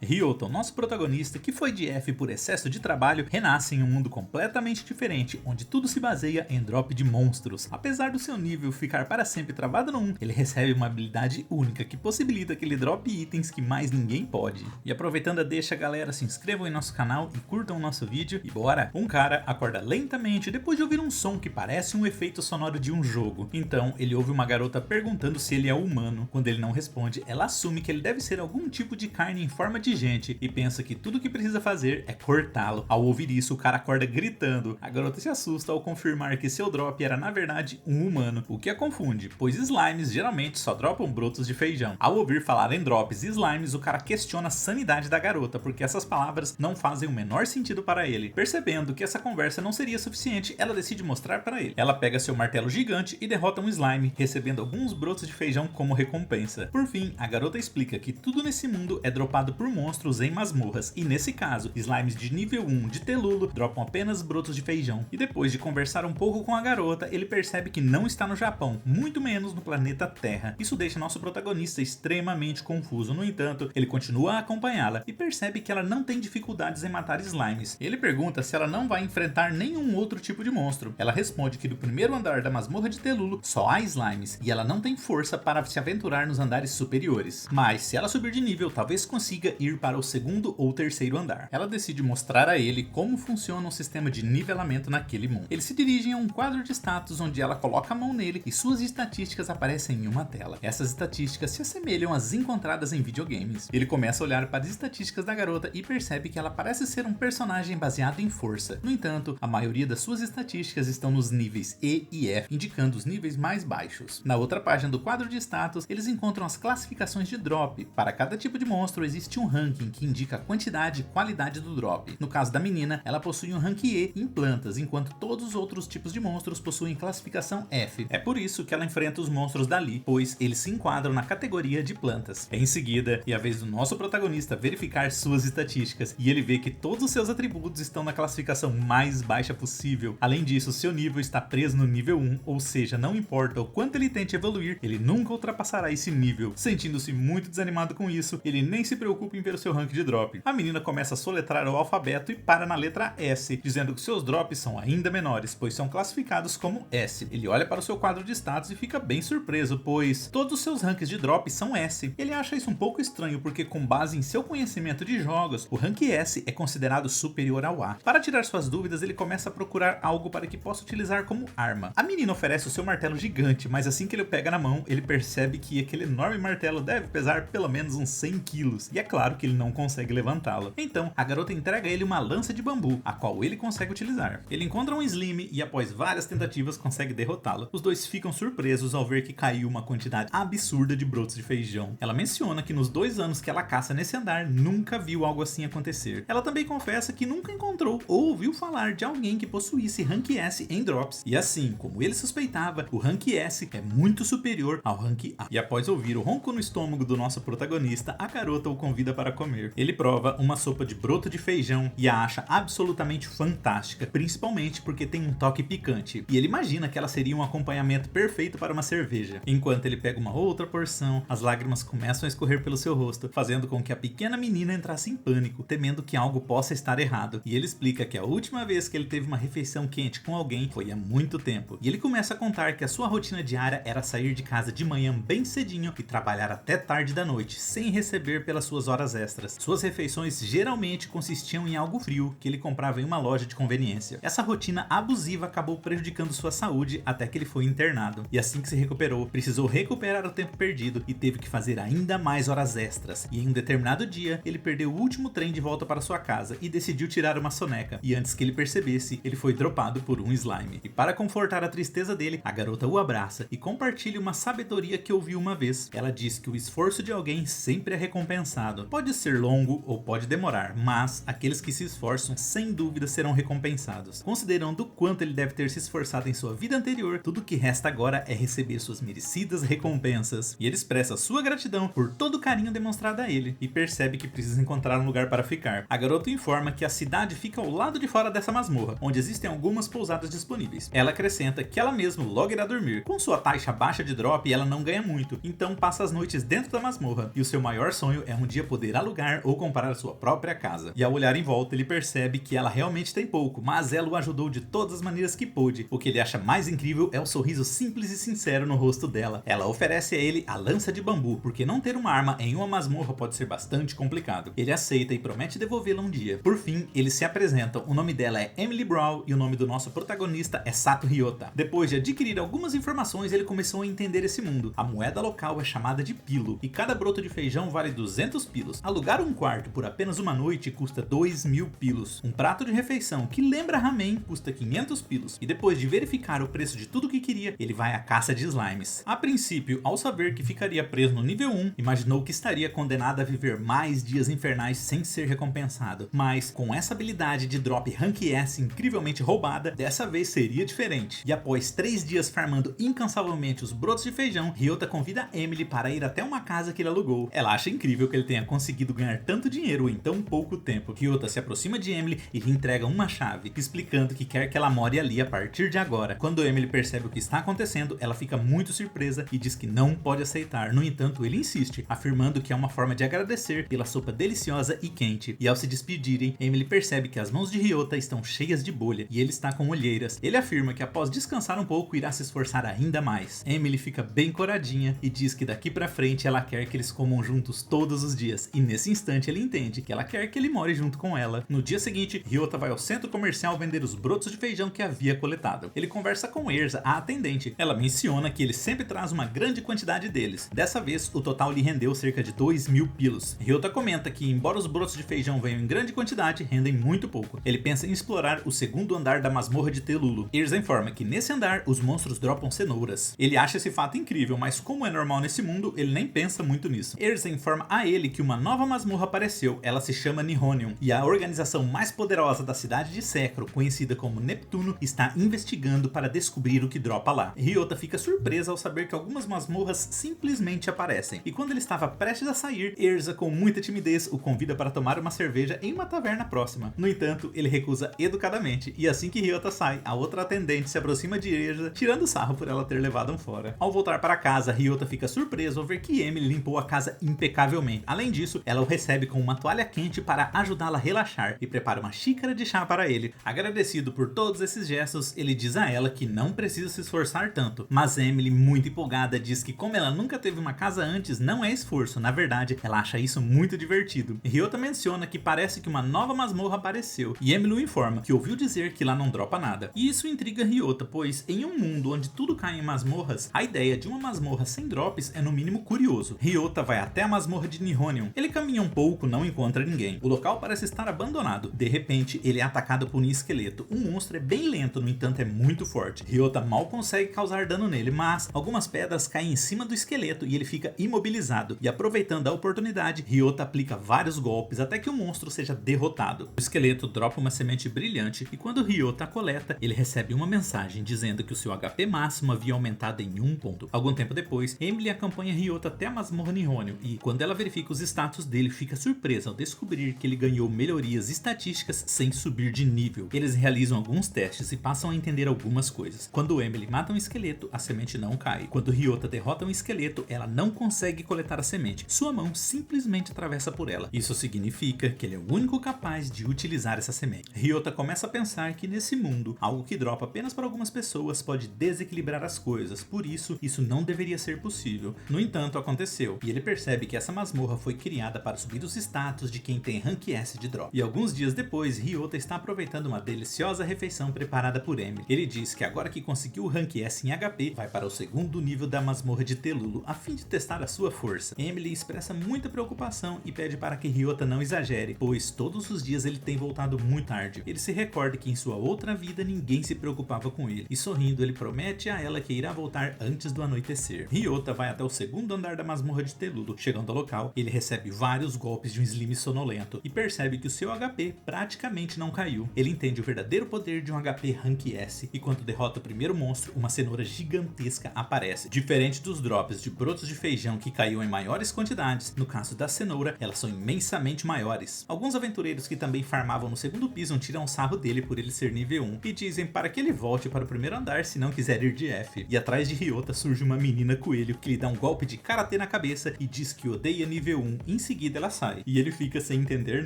Ryoto, nosso protagonista, que foi de F por excesso de trabalho, renasce em um mundo completamente diferente, onde tudo se baseia em drop de monstros. Apesar do seu nível ficar para sempre travado no 1, ele recebe uma habilidade única que possibilita que ele drope itens que mais ninguém pode. E aproveitando a deixa, galera, se inscrevam em nosso canal e curtam o nosso vídeo. E bora! Um cara acorda lentamente depois de ouvir um som que parece um efeito sonoro de um jogo. Então ele ouve uma garota perguntando se ele é humano. Quando ele não responde, ela assume que ele deve ser algum tipo de carne em forma de gente e pensa que tudo que precisa fazer é cortá-lo. Ao ouvir isso, o cara acorda gritando. A garota se assusta ao confirmar que seu drop era na verdade um humano, o que a confunde, pois slimes geralmente só dropam brotos de feijão. Ao ouvir falar em drops e slimes, o cara questiona a sanidade da garota, porque essas palavras não fazem o menor sentido para ele. Percebendo que essa conversa não seria suficiente, ela decide mostrar para ele. Ela pega seu martelo gigante e derrota um slime, recebendo alguns brotos de feijão como recompensa. Por fim, a garota explica que tudo nesse mundo é dropado por monstros em masmorras, e nesse caso, slimes de nível 1 de Telulo dropam apenas brotos de feijão. E depois de conversar um pouco com a garota, ele percebe que não está no Japão, muito menos no planeta Terra. Isso deixa nosso protagonista extremamente confuso. No entanto, ele continua a acompanhá-la e percebe que ela não tem dificuldades em matar slimes. Ele pergunta se ela não vai enfrentar nenhum outro tipo de monstro. Ela responde que do primeiro andar da masmorra de Telulo só há slimes, e ela não tem força para se aventurar nos andares superiores. Mas se ela subir de nível, talvez consiga ir para o segundo ou terceiro andar. Ela decide mostrar a ele como funciona o sistema de nivelamento naquele mundo. Eles se dirigem a um quadro de status onde ela coloca a mão nele e suas estatísticas aparecem em uma tela. Essas estatísticas se assemelham às encontradas em videogames. Ele começa a olhar para as estatísticas da garota e percebe que ela parece ser um personagem baseado em força. No entanto, a maioria das suas estatísticas estão nos níveis E e F, indicando os níveis mais baixos. Na outra página do quadro de status, eles encontram as classificações de drop. Para cada tipo de monstro existe um ranking que indica a quantidade e qualidade do drop. No caso da menina, ela possui um rank E em plantas, enquanto todos os outros tipos de monstros possuem classificação F. É por isso que ela enfrenta os monstros dali, pois eles se enquadram na categoria de plantas. Em seguida, é a vez do nosso protagonista verificar suas estatísticas, e ele vê que todos os seus atributos estão na classificação mais baixa possível. Além disso, seu nível está preso no nível 1, ou seja, não importa o quanto ele tente evoluir, ele nunca ultrapassará esse nível. Sentindo-se muito desanimado com isso, ele nem se preocupa em ver o seu rank de drop. A menina começa a soletrar o alfabeto e para na letra S, dizendo que seus drops são ainda menores, pois são classificados como S. Ele olha para o seu quadro de status e fica bem surpreso, pois todos os seus ranks de drop são S. Ele acha isso um pouco estranho, porque com base em seu conhecimento de jogos, o rank S é considerado superior ao A. Para tirar suas dúvidas, ele começa a procurar algo para que possa utilizar como arma. A menina oferece o seu martelo gigante, mas assim que ele o pega na mão, ele percebe que aquele enorme martelo deve pesar pelo menos uns 100 quilos, e é claro que ele não consegue levantá-lo. Então, a garota entrega a ele uma lança de bambu, a qual ele consegue utilizar. Ele encontra um slime e após várias tentativas consegue derrotá-lo. Os dois ficam surpresos ao ver que caiu uma quantidade absurda de brotos de feijão. Ela menciona que nos 2 anos que ela caça nesse andar, nunca viu algo assim acontecer. Ela também confessa que nunca encontrou ou ouviu falar de alguém que possuísse rank S em drops. E assim, como ele suspeitava, o rank S é muito superior ao rank A. E após ouvir o ronco no estômago do nosso protagonista, a garota o convida para comer. Ele prova uma sopa de broto de feijão e a acha absolutamente fantástica, principalmente porque tem um toque picante. E ele imagina que ela seria um acompanhamento perfeito para uma cerveja. Enquanto ele pega uma outra porção, as lágrimas começam a escorrer pelo seu rosto, fazendo com que a pequena menina entrasse em pânico, temendo que algo possa estar errado. E ele explica que a última vez que ele teve uma refeição quente com alguém foi há muito tempo. E ele começa a contar que a sua rotina diária era sair de casa de manhã bem cedinho e trabalhar até tarde da noite, sem receber pelas suas horas extras. Suas refeições geralmente consistiam em algo frio que ele comprava em uma loja de conveniência. Essa rotina abusiva acabou prejudicando sua saúde até que ele foi internado. E assim que se recuperou, precisou recuperar o tempo perdido e teve que fazer ainda mais horas extras. E em um determinado dia, ele perdeu o último trem de volta para sua casa e decidiu tirar uma soneca. E antes que ele percebesse, ele foi dropado por um slime. E para confortar a tristeza dele, a garota o abraça e compartilha uma sabedoria que ouviu uma vez. Ela diz que o esforço de alguém sempre é recompensado. Pode ser longo ou pode demorar, mas aqueles que se esforçam sem dúvida serão recompensados. Considerando o quanto ele deve ter se esforçado em sua vida anterior, tudo que resta agora é receber suas merecidas recompensas. E ele expressa sua gratidão por todo o carinho demonstrado a ele e percebe que precisa encontrar um lugar para ficar. A garota informa que a cidade fica ao lado de fora dessa masmorra, onde existem algumas pousadas disponíveis. Ela acrescenta que ela mesma logo irá dormir. Com sua taxa baixa de drop, ela não ganha muito, então passa as noites dentro da masmorra, e o seu maior sonho é um dia poder poder alugar ou comprar a sua própria casa. E ao olhar em volta ele percebe que ela realmente tem pouco, mas ela o ajudou de todas as maneiras que pôde. O que ele acha mais incrível é o sorriso simples e sincero no rosto dela. Ela oferece a ele a lança de bambu, porque não ter uma arma em uma masmorra pode ser bastante complicado. Ele aceita e promete devolvê-la um dia. Por fim, eles se apresentam. O nome dela é Emily Brown e o nome do nosso protagonista é Sato Ryota. Depois de adquirir algumas informações, ele começou a entender esse mundo. A moeda local é chamada de pilo e cada broto de feijão vale 200 pilos. Alugar um quarto por apenas uma noite custa 2.000 pilos. Um prato de refeição que lembra ramen custa 500 pilos. E depois de verificar o preço de tudo que queria, ele vai à caça de slimes. A princípio, ao saber que ficaria preso no nível 1, imaginou que estaria condenado a viver mais dias infernais sem ser recompensado. Mas com essa habilidade de drop Rank S incrivelmente roubada, dessa vez seria diferente. E após 3 dias farmando incansavelmente os brotos de feijão, Ryota convida Emily para ir até uma casa que ele alugou. Ela acha incrível que ele tenha conseguido ganhar tanto dinheiro em tão pouco tempo. Ryota se aproxima de Emily e lhe entrega uma chave, explicando que quer que ela more ali a partir de agora. Quando Emily percebe o que está acontecendo, ela fica muito surpresa e diz que não pode aceitar. No entanto, ele insiste, afirmando que é uma forma de agradecer pela sopa deliciosa e quente. E ao se despedirem, Emily percebe que as mãos de Ryota estão cheias de bolha e ele está com olheiras. Ele afirma que após descansar um pouco irá se esforçar ainda mais. Emily fica bem coradinha e diz que daqui pra frente ela quer que eles comam juntos todos os dias. E nesse instante ele entende que ela quer que ele more junto com ela. No dia seguinte, Ryota vai ao centro comercial vender os brotos de feijão que havia coletado. Ele conversa com Erza, a atendente. Ela menciona que ele sempre traz uma grande quantidade deles. Dessa vez, o total lhe rendeu cerca de 2.000 pilos. Ryota comenta que, embora os brotos de feijão venham em grande quantidade, rendem muito pouco. Ele pensa em explorar o segundo andar da masmorra de Telulu. Erza informa que nesse andar, os monstros dropam cenouras. Ele acha esse fato incrível, mas como é normal nesse mundo, ele nem pensa muito nisso. Erza informa a ele que uma nova masmorra apareceu. Ela se chama Nihonium, e a organização mais poderosa da cidade de Sekro, conhecida como Neptuno, está investigando para descobrir o que dropa lá. Ryota fica surpresa ao saber que algumas masmorras simplesmente aparecem. E quando ele estava prestes a sair, Erza, com muita timidez, o convida para tomar uma cerveja em uma taverna próxima. No entanto, ele recusa educadamente, e assim que Ryota sai, a outra atendente se aproxima de Erza, tirando sarro por ela ter levado um fora. Ao voltar para casa, Ryota fica surpreso ao ver que Emily limpou a casa impecavelmente. Além disso, ela o recebe com uma toalha quente para ajudá-la a relaxar e prepara uma xícara de chá para ele. Agradecido por todos esses gestos, ele diz a ela que não precisa se esforçar tanto, mas Emily, muito empolgada, diz que como ela nunca teve uma casa antes, não é esforço, na verdade, ela acha isso muito divertido. Ryota menciona que parece que uma nova masmorra apareceu, e Emily o informa que ouviu dizer que lá não dropa nada. E isso intriga Ryota, pois em um mundo onde tudo cai em masmorras, a ideia de uma masmorra sem drops é no mínimo curioso. Ryota vai até a masmorra de Nihonium. Ele caminha um pouco, não encontra ninguém. O local parece estar abandonado. De repente, ele é atacado por um esqueleto. O monstro é bem lento, no entanto é muito forte. Ryota mal consegue causar dano nele, mas algumas pedras caem em cima do esqueleto e ele fica imobilizado. E aproveitando a oportunidade, Ryota aplica vários golpes até que o monstro seja derrotado. O esqueleto dropa uma semente brilhante e quando Ryota a coleta, ele recebe uma mensagem dizendo que o seu HP máximo havia aumentado em 1 ponto. Algum tempo depois, Emily acompanha Ryota até a masmorra Nihonium e quando ela verifica os status dele, fica surpresa ao descobrir que ele ganhou melhorias estatísticas sem subir de nível. Eles realizam alguns testes e passam a entender algumas coisas. Quando Emily mata um esqueleto, a semente não cai. Quando Ryota derrota um esqueleto, ela não consegue coletar a semente. Sua mão simplesmente atravessa por ela. Isso significa que ele é o único capaz de utilizar essa semente. Ryota começa a pensar que nesse mundo, algo que dropa apenas para algumas pessoas pode desequilibrar as coisas, por isso não deveria ser possível. No entanto, aconteceu, e ele percebe que essa masmorra foi criada para subir os status de quem tem Rank S de drop. E alguns dias depois, Ryota está aproveitando uma deliciosa refeição preparada por Emily. Ele diz que agora que conseguiu o Rank S em HP, vai para o segundo nível da masmorra de Telulu, a fim de testar a sua força. Emily expressa muita preocupação e pede para que Ryota não exagere, pois todos os dias ele tem voltado muito tarde. Ele se recorda que em sua outra vida ninguém se preocupava com ele, e sorrindo ele promete a ela que irá voltar antes do anoitecer. Ryota vai até o segundo andar da masmorra de Telulu. Chegando ao local, ele recebe vários golpes de um slime sonolento e percebe que o seu HP praticamente não caiu. Ele entende o verdadeiro poder de um HP Rank S e quando derrota o primeiro monstro, uma cenoura gigantesca aparece. Diferente dos drops de brotos de feijão que caíam em maiores quantidades, no caso da cenoura, elas são imensamente maiores. Alguns aventureiros que também farmavam no segundo piso tiram um sarro dele por ele ser nível 1 e dizem para que ele volte para o primeiro andar se não quiser ir de F. E atrás de Ryota surge uma menina coelho que lhe dá um golpe de karatê na cabeça e diz que odeia nível 1, em seguida ela sai, e ele fica sem entender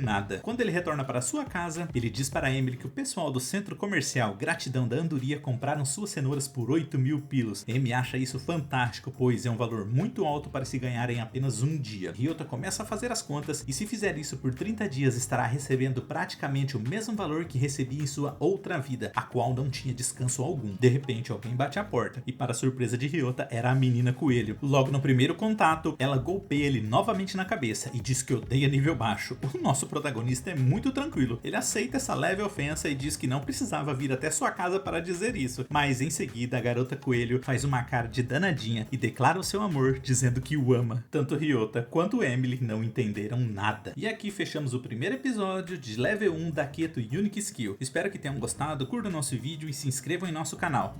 nada. Quando ele retorna para sua casa, ele diz para Emily que o pessoal do centro comercial Gratidão da Andoria compraram suas cenouras por 8.000 pilos. Amy acha isso fantástico, pois é um valor muito alto para se ganhar em apenas um dia. Ryota começa a fazer as contas e se fizer isso por 30 dias estará recebendo praticamente o mesmo valor que recebia em sua outra vida, a qual não tinha descanso algum. De repente alguém bate à porta e, para surpresa de Ryota, era a menina coelho. Logo no primeiro contato, ela golpeia ele novamente na cabeça e diz que odeia nível baixo. O nosso protagonista é muito tranquilo, ele aceita essa leve ofensa e diz que não precisava vir até sua casa para dizer isso, mas em seguida a garota coelho faz uma cara de danadinha e declara o seu amor dizendo que o ama. Tanto Ryota quanto Emily não entenderam nada. E aqui fechamos o primeiro episódio de Level 1 da Keto Unique Skill. Espero que tenham gostado, curtam nosso vídeo e se inscrevam em nosso canal.